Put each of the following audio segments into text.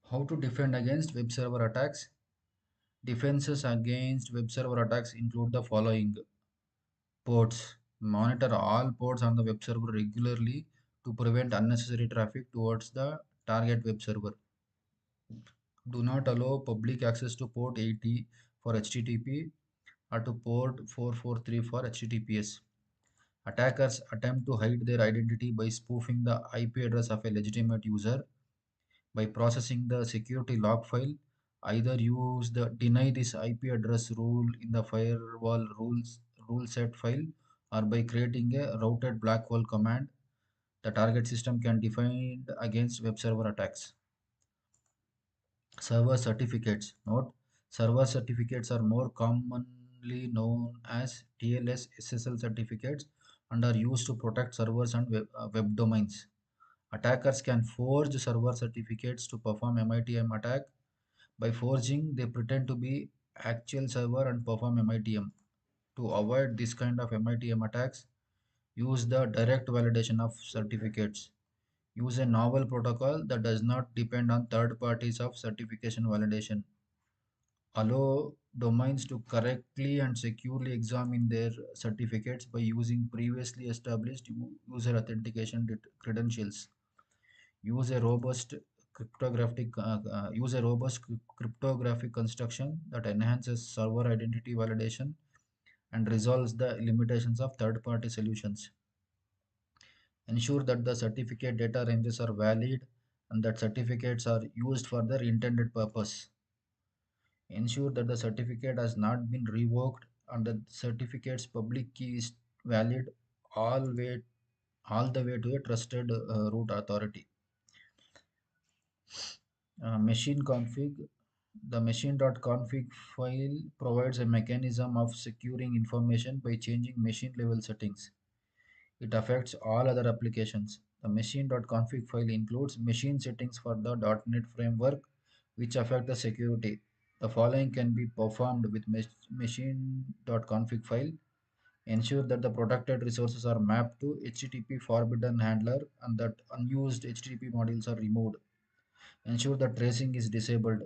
How to defend against web server attacks? Defenses against web server attacks include the following: ports. Monitor all ports on the web server regularly to prevent unnecessary traffic towards the target web server. Do not allow public access to port 80 for HTTP or to port 443 for HTTPS. Attackers attempt to hide their identity by spoofing the IP address of a legitimate user by processing the security log file. Either use the deny this IP address rule in the firewall rule set file, or by creating a routed black hole command. The target system can defend against web server attacks. Server certificates. Note: server certificates are more commonly known as TLS SSL certificates and are used to protect servers and web domains. Attackers can forge server certificates to perform MITM attack. By forging, they pretend to be actual server and perform MITM. To avoid this kind of MITM attacks, use the direct validation of certificates. Use a novel protocol that does not depend on third parties of certification validation. Allow domains to correctly and securely examine their certificates by using previously established user authentication credentials. Use a robust cryptographic construction that enhances server identity validation and resolves the limitations of third-party solutions. Ensure that the certificate data ranges are valid and that certificates are used for their intended purpose. Ensure that the certificate has not been revoked and the certificate's public key is valid all way all the way to a trusted root authority. Machine config. The machine.config file provides a mechanism of securing information by changing machine level settings. It affects all other applications. The machine.config file includes machine settings for the .NET framework which affect the security. The following can be performed with machine.config file. Ensure that the protected resources are mapped to HTTP forbidden handler and that unused HTTP modules are removed. Ensure that tracing is disabled,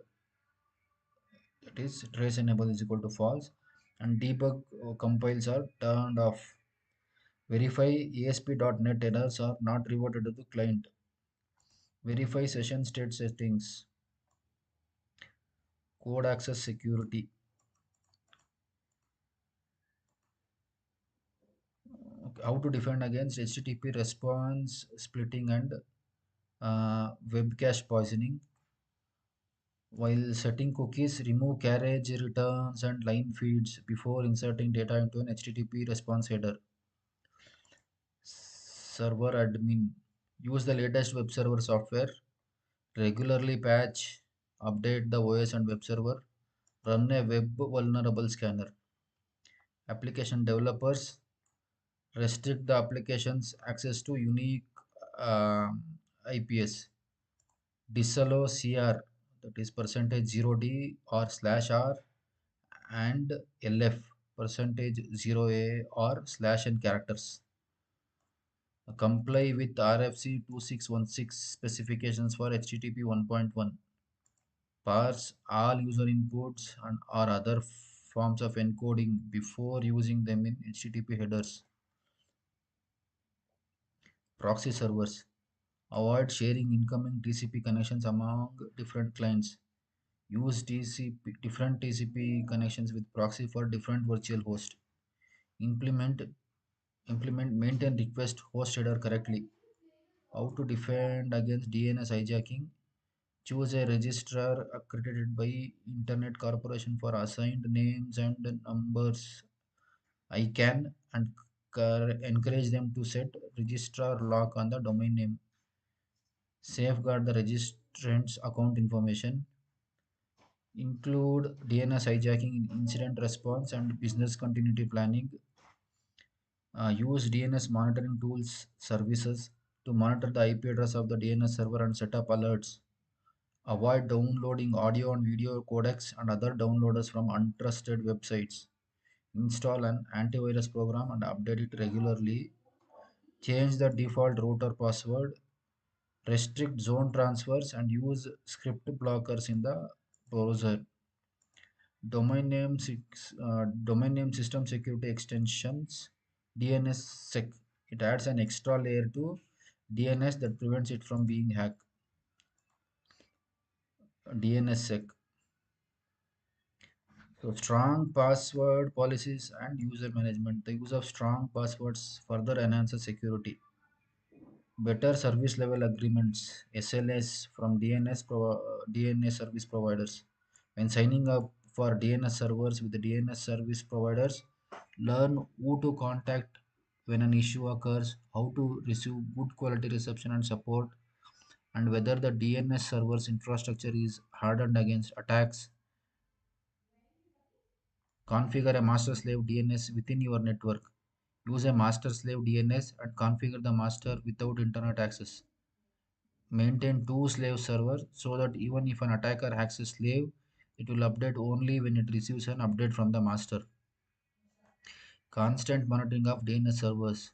that is trace enable is equal to false, and debug compiles are turned off. Verify ASP.NET errors are not reverted to the client. Verify session state settings. Code access security. Okay, how to defend against HTTP response splitting and web cache poisoning. While setting cookies, remove carriage returns and line feeds before inserting data into an HTTP response header. Server admin. Use the latest web server software. Regularly patch, update the OS and web server. Run a web vulnerable scanner. Application developers. Restrict the application's access to unique IPS. Disallow CR, that is percentage 0D or slash R, and LF percentage 0A or slash n characters. Comply with RFC 2616 specifications for HTTP 1.1. Parse all user inputs and or other forms of encoding before using them in HTTP headers. Proxy servers. Avoid sharing incoming TCP connections among different clients. Use different TCP connections with proxy for different virtual hosts. Implement maintain request host header correctly. How to defend against DNS hijacking? Choose a registrar accredited by Internet Corporation for assigned names and numbers ICANN and encourage them to set registrar lock on the domain name. Safeguard the registrant's account information. Include DNS hijacking in incident response and business continuity planning. Use DNS monitoring tools services to monitor the IP address of the DNS server and set up alerts. Avoid downloading audio and video codecs and other downloaders from untrusted websites. Install an antivirus program and update it regularly. Change the default router password. restrict zone transfers, and use script blockers in the browser. Domain name system security extensions, DNS sec. It adds an extra layer to DNS that prevents it from being hacked. DNSsec. So strong password policies and user management. The use of strong passwords further enhances security. Better service level agreements (SLAs) from DNS service providers. When signing up for DNS servers with the DNS service providers, learn who to contact when an issue occurs, how to receive good quality reception and support, and whether the DNS server's infrastructure is hardened against attacks. Configure a master slave DNS within your network. Use a master slave DNS and configure the master without internet access. Maintain two slave servers so that even if an attacker hacks a slave, it will update only when it receives an update from the master. Constant monitoring of DNS servers.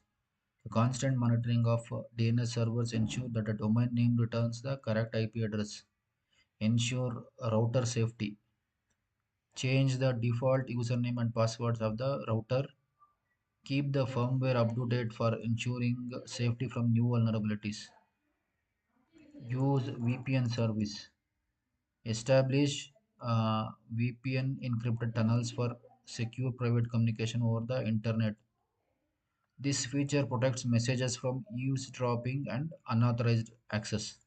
The constant monitoring of DNS servers ensure that a domain name returns the correct IP address. Ensure router safety. Change the default username and passwords of the router. Keep the firmware up to date for ensuring safety from new vulnerabilities. Use VPN service. Establish VPN encrypted tunnels for secure private communication over the internet. This feature protects messages from eavesdropping and unauthorized access.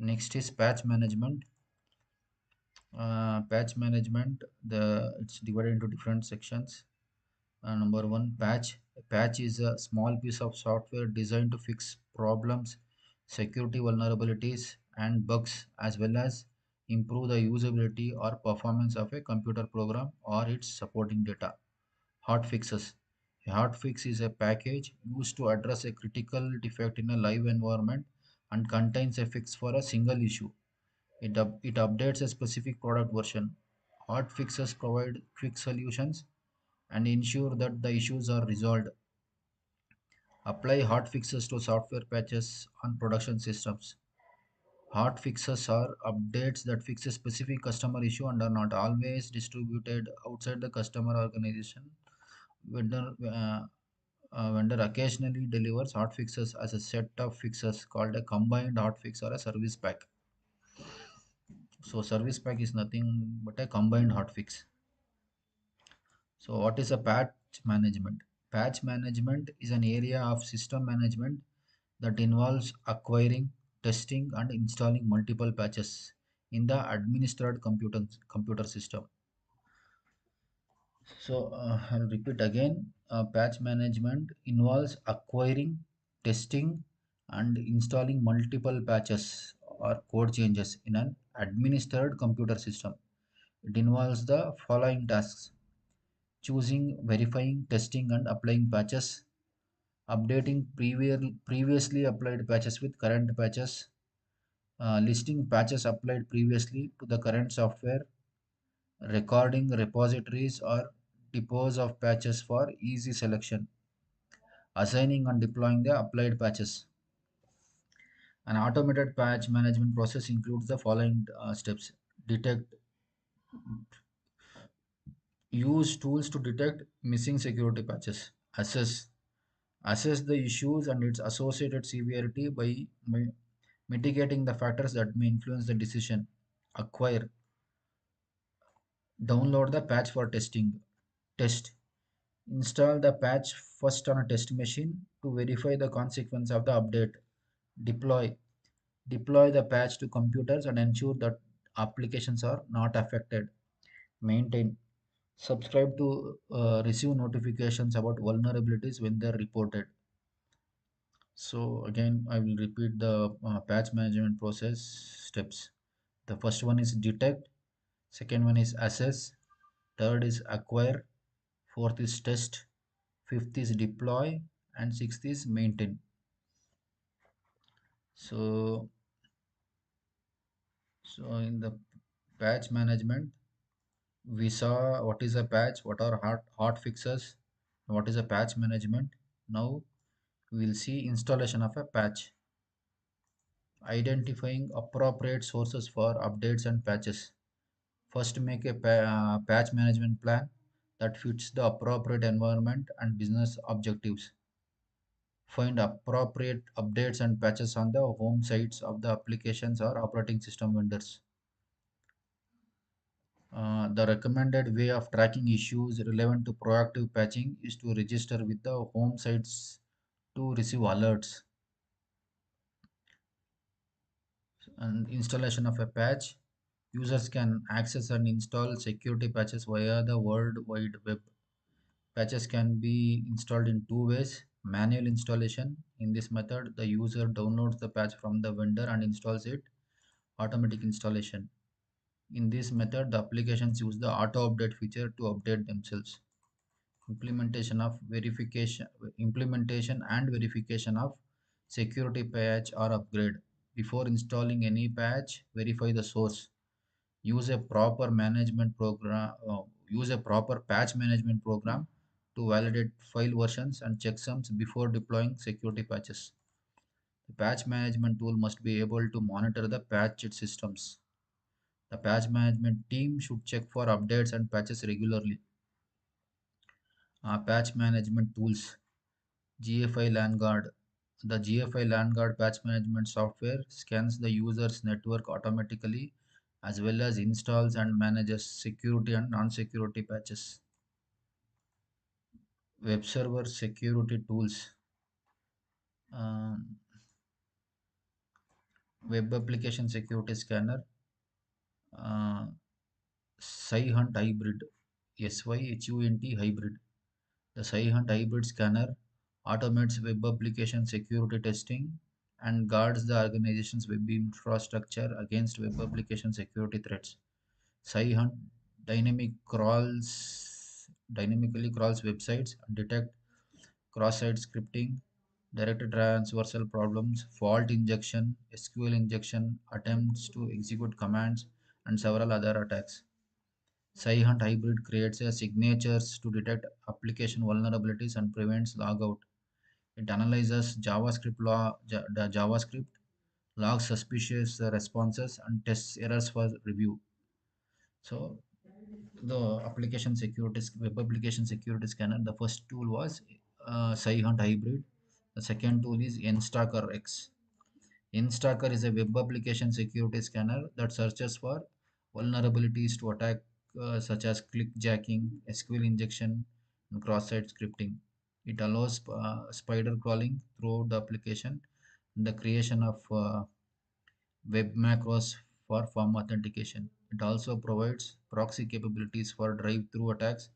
Next is patch management. Patch management, it's divided into different sections. Number one, patch. A patch is a small piece of software designed to fix problems, security vulnerabilities, and bugs, as well as improve the usability or performance of a computer program or its supporting data. Hot fixes. A hot fix is a package used to address a critical defect in a live environment and contains a fix for a single issue. It updates a specific product version. Hot fixes provide quick solutions and ensure that the issues are resolved. Apply hot fixes to software patches on production systems. Hot fixes are updates that fix a specific customer issue and are not always distributed outside the customer organization. Vendor occasionally delivers hot fixes as a set of fixes called a combined hot fix or a service pack. So service pack is nothing but a combined hot fix. So what is a patch management? Patch management is an area of system management that involves acquiring, testing, and installing multiple patches in the administered computer system. So I'll repeat again. Patch management involves acquiring, testing, and installing multiple patches or code changes in an administered computer system. It involves the following tasks: choosing, verifying, testing, and applying patches, updating previously applied patches with current patches, listing patches applied previously to the current software, recording repositories or depots of patches for easy selection, assigning and deploying the applied patches. An automated patch management process includes the following steps: detect, use tools to detect missing security patches, assess the issues and its associated severity by mitigating the factors that may influence the decision, acquire, download the patch for testing, test, install the patch first on a test machine to verify the consequence of the update, deploy, deploy the patch to computers and ensure that applications are not affected, maintain, subscribe to receive notifications about vulnerabilities when they're reported. So again, I will repeat the patch management process steps. The first one is detect, second one is assess, third is acquire, fourth is test, fifth is deploy, and sixth is maintain. So, so in the patch management, we saw what is a patch, what are hot fixes, what is a patch management. Now we will see installation of a patch. Identifying appropriate sources for updates and patches. First, make a patch management plan that fits the appropriate environment and business objectives. Find appropriate updates and patches on the home sites of the applications or operating system vendors. The recommended way of tracking issues relevant to proactive patching is to register with the home sites to receive alerts. And installation of a patch. Users can access and install security patches via the World Wide Web. Patches can be installed in two ways. Manual installation. In this method, the user downloads the patch from the vendor and installs it. Automatic installation. In this method, the applications use the auto update feature to update themselves. Implementation of verification, implementation and verification of security patch or upgrade. Before installing any patch, verify the source. Use a proper management program. Use a proper patch management program to validate file versions and checksums before deploying security patches. The patch management tool must be able to monitor the patched systems. The patch management team should check for updates and patches regularly. Patch management tools. GFI LANguard. The GFI LANguard patch management software scans the user's network automatically as well as installs and manages security and non-security patches. Web server security tools. Um, Web application security scanner. Uh, SciHunt hybrid. SYHUNT hybrid. The SciHunt hybrid scanner automates web application security testing and guards the organization's web infrastructure against web application security threats. SciHunt dynamically crawls websites and detect cross-site scripting, directed transversal problems, fault injection, SQL injection, attempts to execute commands, and several other attacks. SciHunt Hybrid creates a signatures to detect application vulnerabilities and prevents logout. It analyzes the JavaScript, logs suspicious responses, and tests errors for review. So the web application security scanner. The first tool was SciHunt Hybrid. The second tool is Nstalker X. Nstalker is a web application security scanner that searches for vulnerabilities to attack such as clickjacking, SQL injection, and cross-site scripting. It allows spider crawling throughout the application and the creation of web macros for form authentication. It also provides proxy capabilities for drive-through attacks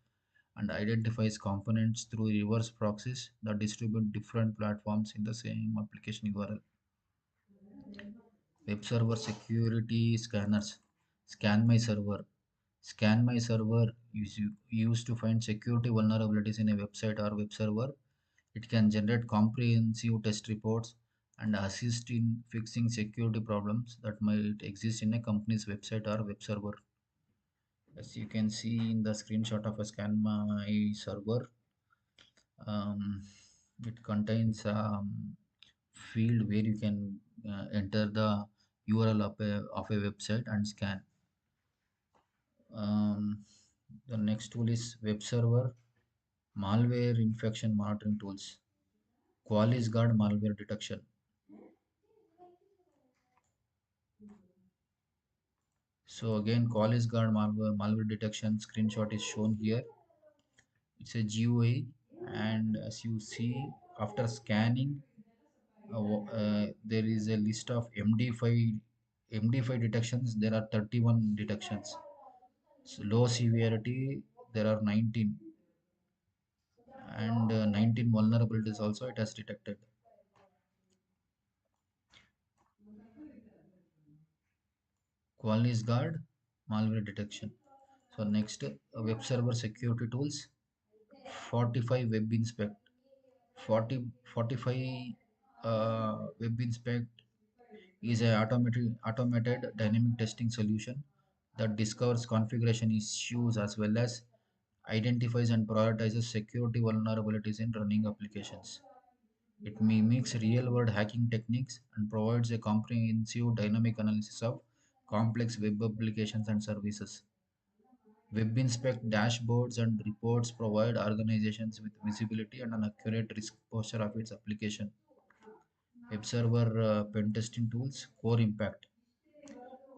and identifies components through reverse proxies that distribute different platforms in the same application URL. Web server security scanners. Scan My Server. Scan My Server is used to find security vulnerabilities in a website or web server. It can generate comprehensive test reports and assist in fixing security problems that might exist in a company's website or web server. As you can see in the screenshot of a Scan My Server, um, it contains field where you can enter the URL of a website and scan. Um, the next tool is web server malware infection monitoring tools. Qualys Guard malware detection. So again, Qualys Guard malware detection screenshot is shown here. It's a GUI, and as you see, after scanning, there is a list of MD5 detections. There are 31 detections. So low severity, there are 19, and 19 vulnerabilities also it has detected. Qualys Guard malware detection. So next, web server security tools. 45 web inspect. 45 web inspect is a automated dynamic testing solution that discovers configuration issues as well as identifies and prioritizes security vulnerabilities in running applications. It mimics real world hacking techniques and provides a comprehensive dynamic analysis of complex web applications and services. Web Inspect dashboards and reports provide organizations with visibility and an accurate risk posture of its application. Web server pen testing tools, Core Impact.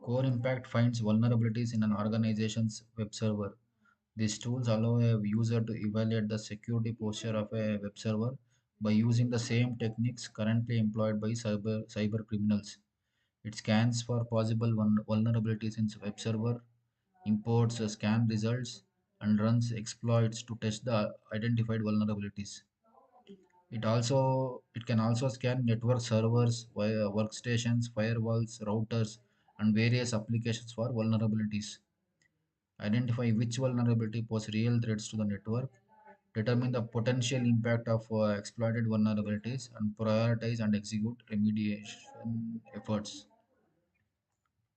Core Impact finds vulnerabilities in an organization's web server. These tools allow a user to evaluate the security posture of a web server by using the same techniques currently employed by cyber criminals. It scans for possible vulnerabilities in web server, imports scan results, and runs exploits to test the identified vulnerabilities. It can also scan network servers, workstations, firewalls, routers, and various applications for vulnerabilities. Identify which vulnerability pose real threats to the network, determine the potential impact of exploited vulnerabilities, and prioritize and execute remediation efforts.